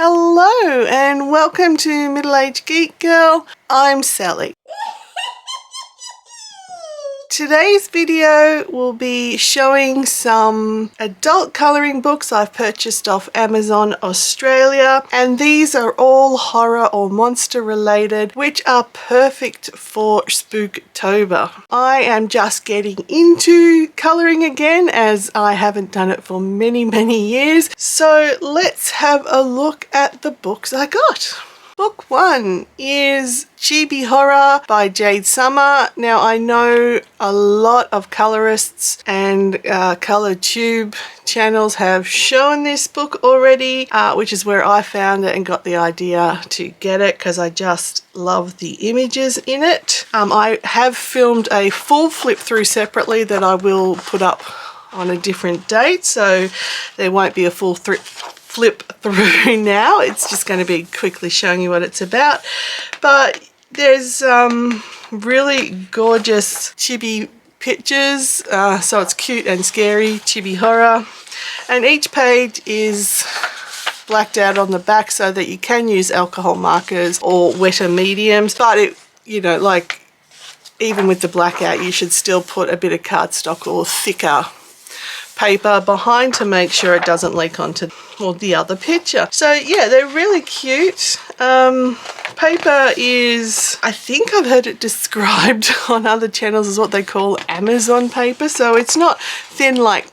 Hello and welcome to Middle-Aged Geek Girl. I'm Sally. Today's video will be showing some adult colouring books I've purchased off Amazon Australia, and these are all horror or monster related, which are perfect for Spooktober. I am just getting into colouring again as I haven't done it for many years, so let's have a look at the books I got. Book 1 is Chibi Horror by Jade Summer. Now I know a lot of colorists and color tube channels have shown this book already, which is where I found it and got the idea to get it because I just love the images in it. I have filmed a full flip through separately that I will put up on a different date, so there won't be a full flip through now. It's just going to be quickly showing you what it's about. But there's really gorgeous chibi pictures, so it's cute and scary, chibi horror. And each page is blacked out on the back so that you can use alcohol markers or wetter mediums, but it, you know, like even with the blackout, you should still put a bit of cardstock or thicker paper behind to make sure it doesn't leak onto the other picture. So yeah, they're really cute. Paper is, I think I've heard it described on other channels as what they call Amazon paper. So it's not thin like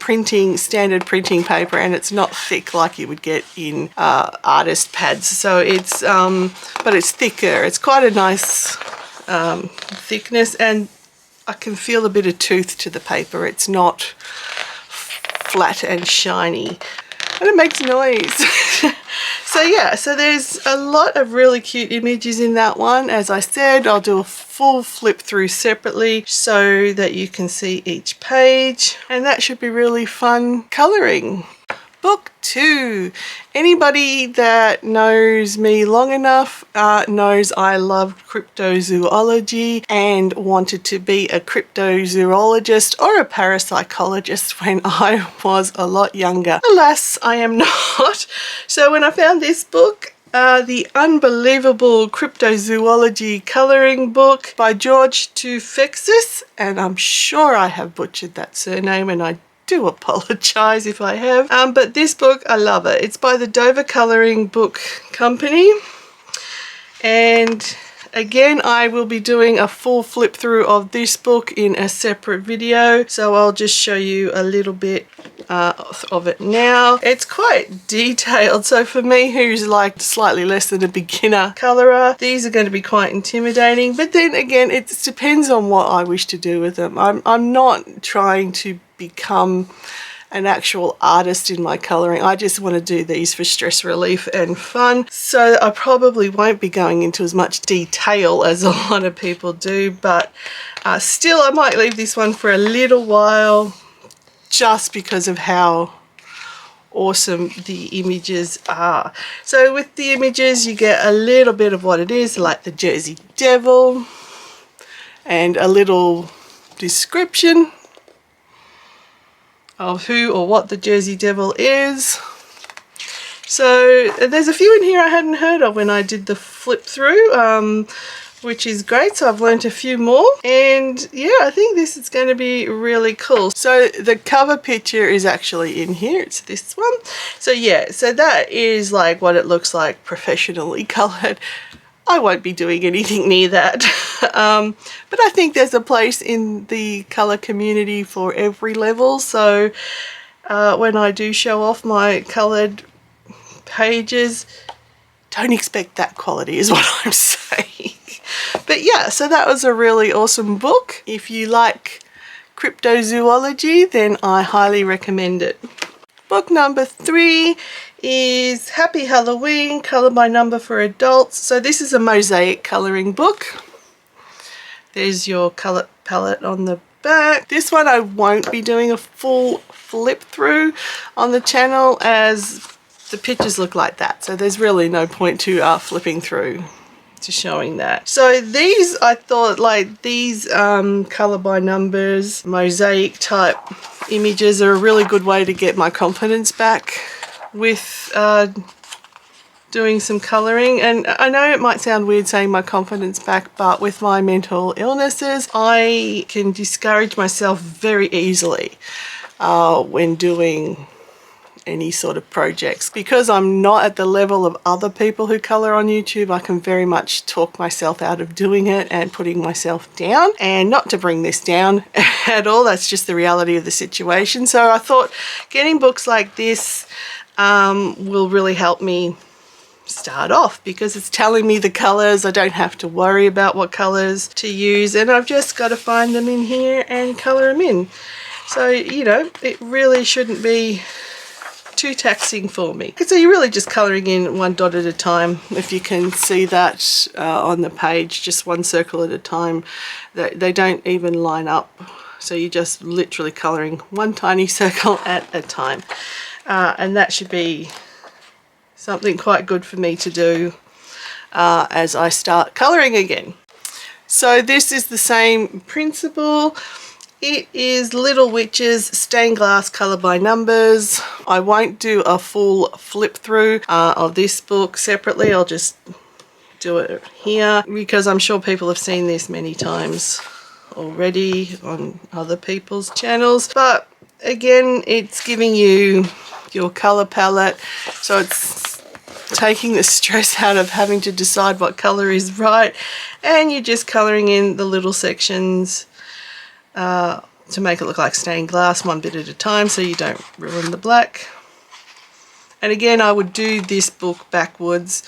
standard printing paper, and it's not thick like you would get in artist pads. So it's, but it's thicker. It's quite a nice thickness, and I can feel a bit of tooth to the paper. It's not flat and shiny, and it makes noise. So yeah, so there's a lot of really cute images in that one. As I said, I'll do a full flip through separately so that you can see each page, and that should be really fun colouring. Book 2. Anybody that knows me long enough knows I love cryptozoology and wanted to be a cryptozoologist or a parapsychologist when I was a lot younger. Alas, I am not. So when I found this book, the Unbelievable Cryptozoology Colouring Book by George Tufexis, and I'm sure I have butchered that surname, and I do apologize if I have, but this book, I love it. It's by the Dover Colouring Book Company, and again I will be doing a full flip through of this book in a separate video, so I'll just show you a little bit of it now. It's quite detailed, so for me who's like slightly less than a beginner colourer, these are going to be quite intimidating, but then again it depends on what I wish to do with them. I'm not trying to become an actual artist in my colouring. I just want to do these for stress relief and fun, so I probably won't be going into as much detail as a lot of people do, but still I might leave this one for a little while just because of how awesome the images are. So with the images you get a little bit of what it is, like the Jersey Devil, and a little description of who or what the Jersey Devil is. So there's a few in here I hadn't heard of when I did the flip through, which is great. So I've learned a few more, and yeah, I think this is going to be really cool. So the cover picture is actually in here. It's this one. So yeah, so that is like what it looks like professionally coloured. I won't be doing anything near that. But I think there's a place in the colour community for every level. So when I do show off my coloured pages, don't expect that quality is what I'm saying. But yeah, so that was a really awesome book. If you like cryptozoology, then I highly recommend it. Book number 3 is Happy Halloween, Colour by Number for Adults. So this is a mosaic colouring book. There's your colour palette on the back. This one I won't be doing a full flip through on the channel as the pictures look like that. So there's really no point to flipping through to showing that. So these, I thought, like these colour by numbers, mosaic type images are a really good way to get my confidence back with doing some colouring. And I know it might sound weird saying my confidence back, but with my mental illnesses I can discourage myself very easily when doing any sort of projects. Because I'm not at the level of other people who colour on YouTube, I can very much talk myself out of doing it and putting myself down. And not to bring this down at all, that's just the reality of the situation. So I thought getting books like this will really help me start off, because it's telling me the colours. I don't have to worry about what colours to use, and I've just got to find them in here and colour them in. So, you know, it really shouldn't be too taxing for me. So you're really just colouring in one dot at a time. If you can see that on the page, just one circle at a time. They don't even line up, so you're just literally colouring one tiny circle at a time. And that should be something quite good for me to do as I start colouring again. So this is the same principle. It is Little Witches stained glass colour by numbers. I won't do a full flip through of this book separately. I'll just do it here, because I'm sure people have seen this many times already on other people's channels. But again, it's giving you your colour palette, so it's taking the stress out of having to decide what colour is right, and you're just colouring in the little sections to make it look like stained glass, one bit at a time, so you don't ruin the black. And again, I would do this book backwards,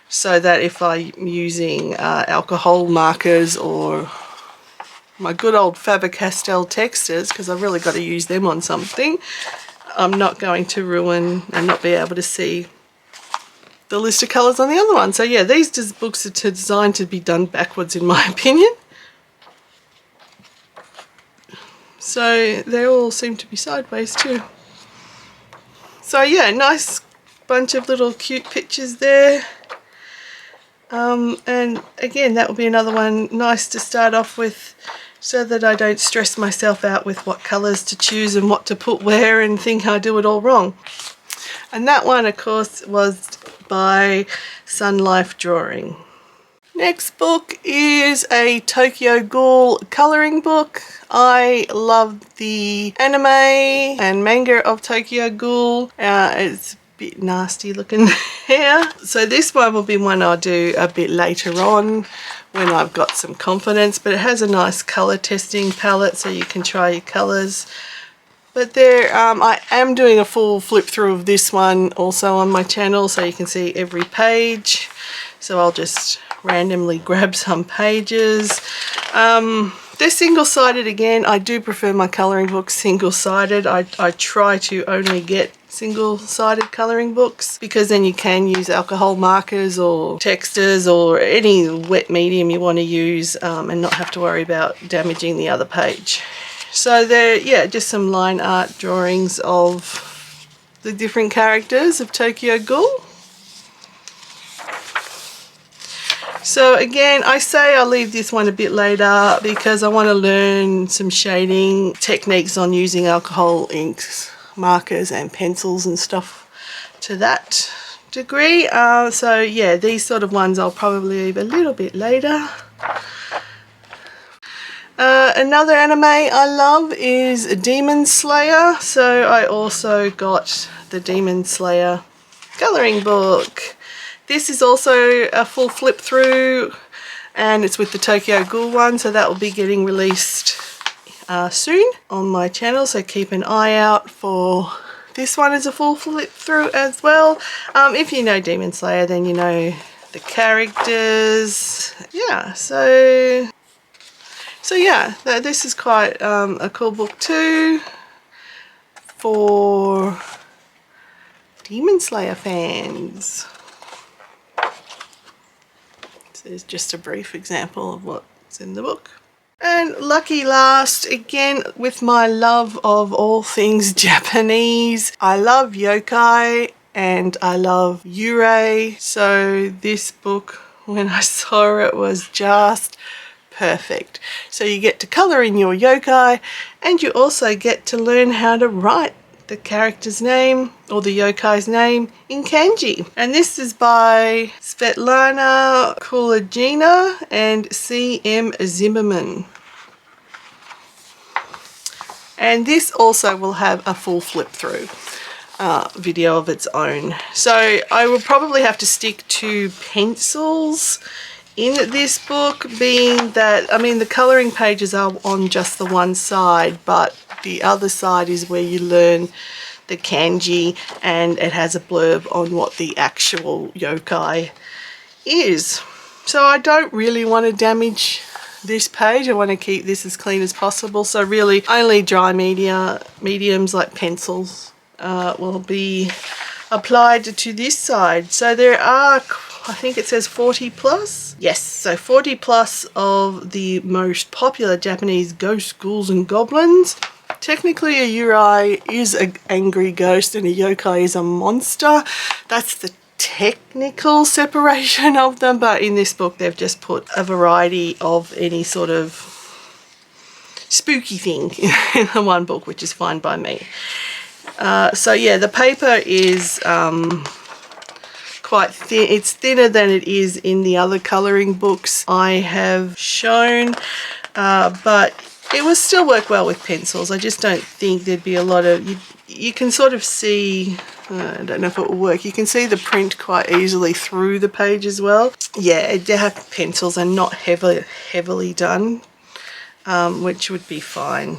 so that if I'm using alcohol markers or my good old Faber-Castell textures, because I've really got to use them on something, I'm not going to ruin and not be able to see the list of colours on the other one. So yeah, these books are designed to be done backwards, in my opinion. So they all seem to be sideways too. So yeah, nice bunch of little cute pictures there. And again, that will be another one nice to start off with, so that I don't stress myself out with what colours to choose and what to put where and think I do it all wrong. And that one, of course, was by Sun Life Drawing. Next book is a Tokyo Ghoul colouring book. I love the anime and manga of Tokyo Ghoul. It's a bit nasty looking here. So this one will be one I'll do a bit later on when I've got some confidence, but it has a nice colour testing palette, so you can try your colours. But there, I am doing a full flip through of this one also on my channel, so you can see every page. So I'll just randomly grab some pages. They're single-sided again. I do prefer my colouring books single-sided. I try to only get single-sided colouring books, because then you can use alcohol markers or textures or any wet medium you want to use, and not have to worry about damaging the other page. So they're, yeah, just some line art drawings of the different characters of Tokyo Ghoul. So again, I say I'll leave this one a bit later, because I want to learn some shading techniques on using alcohol inks, markers and pencils and stuff to that degree. So yeah, these sort of ones I'll probably leave a little bit later. Another anime I love is Demon Slayer, so I also got the Demon Slayer colouring book. This is also a full flip through, and it's with the Tokyo Ghoul one, so that will be getting released soon on my channel, so keep an eye out for this one as a full flip through as well. If you know Demon Slayer, then you know the characters. Yeah, so yeah, this is quite a cool book too for Demon Slayer fans. So there's just a brief example of what's in the book. And lucky last, again with my love of all things Japanese, I love yokai and I love yurei. So this book, when I saw it, was just perfect. So you get to colour in your yokai, and you also get to learn how to write the character's name or the yokai's name in kanji. And this is by Svetlana Kulagina and C.M. Zimmerman. And this also will have a full flip through video of its own. So I will probably have to stick to pencils in this book, being that, I mean, the colouring pages are on just the one side, but the other side is where you learn the kanji, and it has a blurb on what the actual yokai is. So I don't really want to damage this page. I want to keep this as clean as possible. So really only dry mediums like pencils will be applied to this side. So there are, I think it says 40 plus. Yes, so 40 plus of the most popular Japanese ghosts, ghouls and goblins. Technically a yurei is an angry ghost and a yokai is a monster. That's the technical separation of them, but in this book they've just put a variety of any sort of spooky thing in the one book, which is fine by me. So yeah, the paper is quite thin. It's thinner than it is in the other colouring books I have shown, but it will still work well with pencils. I just don't think there'd be a lot of, you can sort of see, I don't know if it will work, you can see the print quite easily through the page as well. Yeah, they have pencils and not heavily done, which would be fine,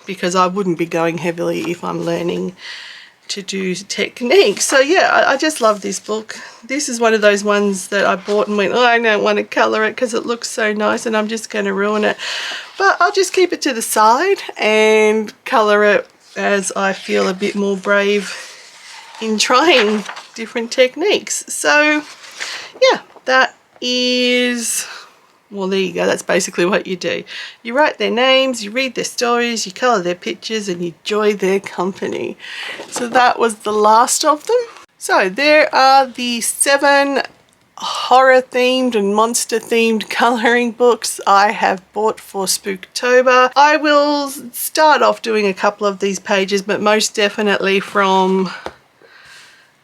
because I wouldn't be going heavily if I'm learning to do technique. So yeah, I just love this book. This is one of those ones that I bought and went, oh, I don't want to colour it because it looks so nice and I'm just going to ruin it. But I'll just keep it to the side and colour it as I feel a bit more brave in trying different techniques. So yeah, that is, well, there you go. That's basically what you do. You write their names, you read their stories, you colour their pictures, and you enjoy their company. So that was the last of them. So there are the 7 horror themed and monster themed colouring books I have bought for Spooktober. I will start off doing a couple of these pages, but most definitely from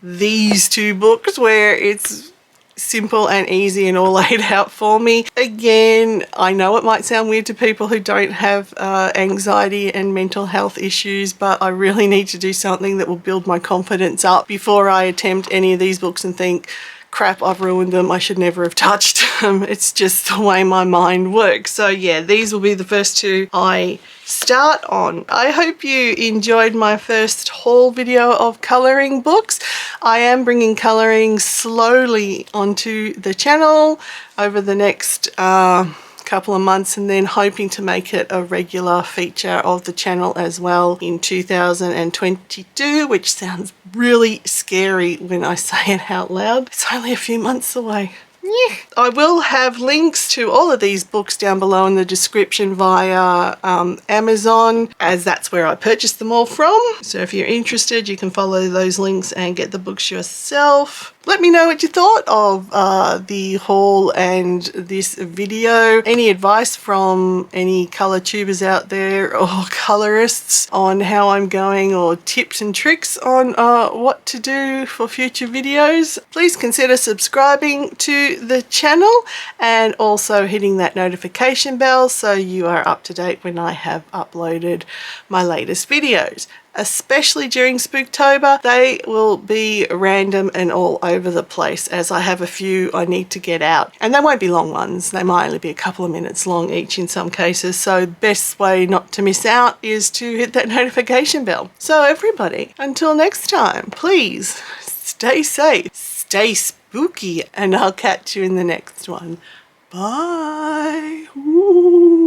these 2 books where it's simple and easy and all laid out for me. Again, I know it might sound weird to people who don't have anxiety and mental health issues, but I really need to do something that will build my confidence up before I attempt any of these books and think, crap, I've ruined them, I should never have touched them. It's just the way my mind works. So yeah, these will be the first 2 I start on. I hope you enjoyed my first haul video of colouring books. I am bringing colouring slowly onto the channel over the next couple of months, and then hoping to make it a regular feature of the channel as well in 2022, which sounds really scary when I say it out loud. It's only a few months away. Yeah. I will have links to all of these books down below in the description via Amazon, as that's where I purchased them all from. So if you're interested, you can follow those links and get the books yourself. Let me know what you thought of the haul and this video. Any advice from any colour tubers out there or colorists on how I'm going, or tips and tricks on what to do for future videos. Please consider subscribing to the channel and also hitting that notification bell so you are up to date when I have uploaded my latest videos. Especially during Spooktober, they will be random and all over the place, as I have a few I need to get out. And they won't be long ones, they might only be a couple of minutes long each in some cases, so best way not to miss out is to hit that notification bell. So everybody, until next time, please stay safe, stay spooky, and I'll catch you in the next one. Bye! Ooh.